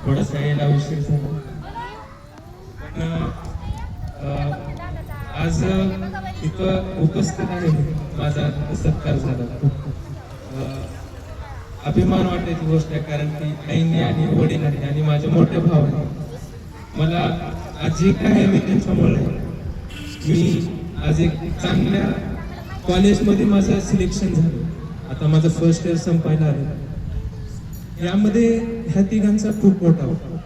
थोडासा यायला उशीर झाला. पण आज इथं उपस्थित आहे, माझा सत्कार झाला. अभिमान वाटायची गोष्ट आहे, कारण की आईने आणि वडिलांनी आणि माझ्या मोठ्या भावाने मला आज जे काय आहे मी त्यांच्यामुळे, मी आज एक चांगल्या कॉलेजमध्ये माझं सिलेक्शन झालं. आता माझं फर्स्ट इयर संपायला आलं. यामध्ये ह्या तिघांचा खूप मोठा होता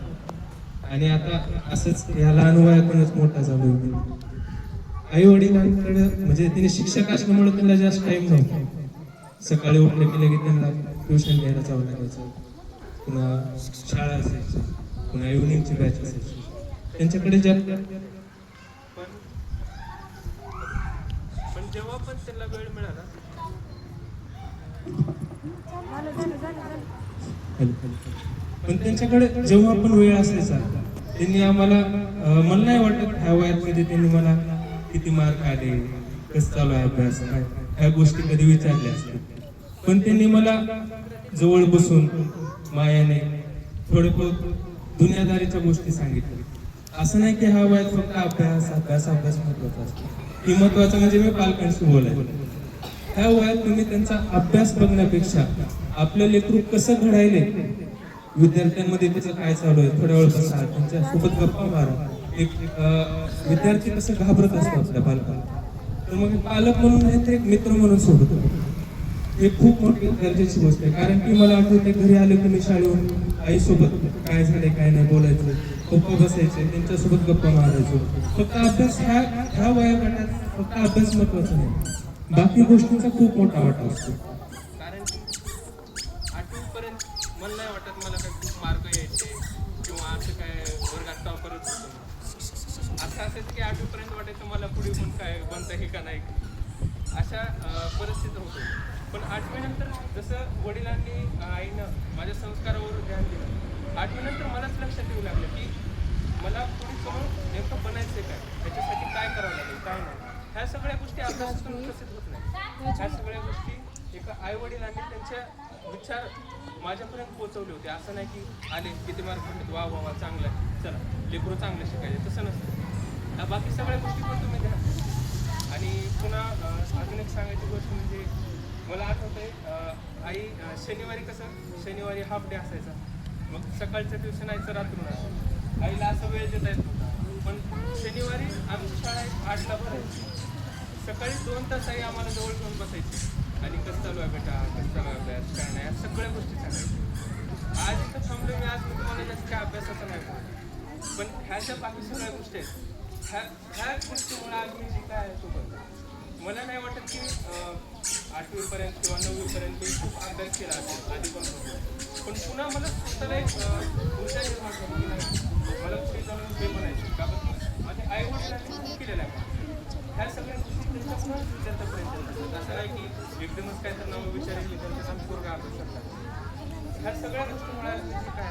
आणि आता असंच या लहान वयातूनच मोठा झालो. आई वडिलांकडे म्हणजे तिने शिक्षक असल्यामुळे त्यांना जास्त टाइम नव्हता. सकाळी उठले की लगेच त्यांना ट्युशन घ्यायला जावं लागायचं, पुन्हा शाळा असायची, पुन्हा इव्हनिंगची बॅच असायची. त्यांच्याकडे जास्त पण जेव्हा पण त्यांना वेळ मिळाला, पण त्यांच्याकडे जेव्हा पण वेळ असायचा त्यांनी आम्हाला, मला नाही वाटत ह्या वयामध्ये त्यांनी मला किती मार्क आले, कसं चालू आहे अभ्यास, काय ह्या गोष्टी कधी विचारल्या असतील. पण त्यांनी मला जवळ बसून मायाने थोडे बहुत दुनियादारीच्या गोष्टी सांगितल्या. असं नाही की ह्या वयात फक्त अभ्यास अभ्यास अभ्यास महत्वाचा असतो. ही महत्वाचं म्हणजे मी पालकांशी बोलायला, ह्या वयात तुम्ही त्यांचा अभ्यास बघण्यापेक्षा आपलं लेकरू कसं घडायले, विद्यार्थ्यांमध्ये त्याचं काय चालू आहे थोड्या वेळ बसा, त्यांच्या सोबत गप्पा मारा. एक विद्यार्थी कसं घाबरत असतो आपल्या पालकाला, तर मग पालक म्हणून नाही तर एक मित्र म्हणून सोबत हे खूप मोठी गरजेची गोष्ट आहे. कारण की मला आठवते घरी आले की मी शाळेहून आईसोबत काय झाले काय नाही बोलायचो, पप्पा बसायचे त्यांच्यासोबत गप्पा मारायचो. फक्त अभ्यास ह्या वयोगटात फक्त अभ्यास महत्वाचा नाही, बाकी गोष्टींचा खूप मोठा वाटा असतो. कारण की 8वी पर्यंत मला नाही वाटत मला काही खूप मार्क यायचे किंवा असं काय वर्गात टॉपरच होतो. असं असायचं की 8वी पर्यंत वाटायचं मला पुढे पण काय बनता हे का नाही, अशा परिस्थिती होतो. पण 8वी नंतर जसं वडिलांनी आईनं माझ्या संस्कारावर ध्यान दिलं, 8वी नंतर मलाच लक्षात येऊ लागलं की मला पुढे समोर नेमकं बनायचं काय, त्याच्यासाठी काय करावं लागेल काय नाही. ह्या सगळ्या गोष्टी अभ्यासातून विकसित होत नाही. ह्या सगळ्या गोष्टी एका आई वडिलांनी त्यांच्या विचार माझ्यापर्यंत पोहोचवले होते. असं नाही की आले किती मार्क पडले वा वा वा चांगलं आहे चला लेकरू चांगलं शिकायचे, तसं नसतं. ह्या बाकी सगळ्या गोष्टी पण तुम्ही द्या. आणि पुन्हा अजून एक सांगायची गोष्ट म्हणजे मला आठवतंय, आई शनिवारी शनिवारी हाफ डे असायचा, मग सकाळचं ट्युशन यायचं रात्रून असायचं. आईला असं वेळ देता येत नव्हता. पण शनिवारी आमची शाळा 8ला भरायची. सकाळी 2 तास आई आम्हाला जवळ घेऊन बसायची आणि कसं चालू आहे बेटा, कसं चालू आहे अभ्यास काय नाही, या सगळ्या गोष्टी सांगायच्या. आज इथं थांबलो मी, आज मी तुम्हाला जास्त काय अभ्यासाचं नाही बोलत, पण ह्या ज्या बाकी सगळ्या गोष्टी आहेत ह्या गोष्टीमुळे आज मी जे काय आहे सोबत. मला नाही वाटत की 8वीपर्यंत किंवा 9वीपर्यंत खूप अभ्यास केला असेल आधी पण होतो. पण पुन्हा मला स्वतःला एक ऊर्जा निर्माण झाली की नाही मला पुढे जाऊन हे म्हणायचं का, बघ माझ्या आई वडिलांनी खूप केलेलं आहे. ह्या सगळ्या गोष्टी त्यांच्याकडूनच विचारतापर्यंत असं नाही की एकदमच काय तर नावं विचारायची त्यांच्या पोरगा अभ्यास करतात. ह्या सगळ्या गोष्टी मला काय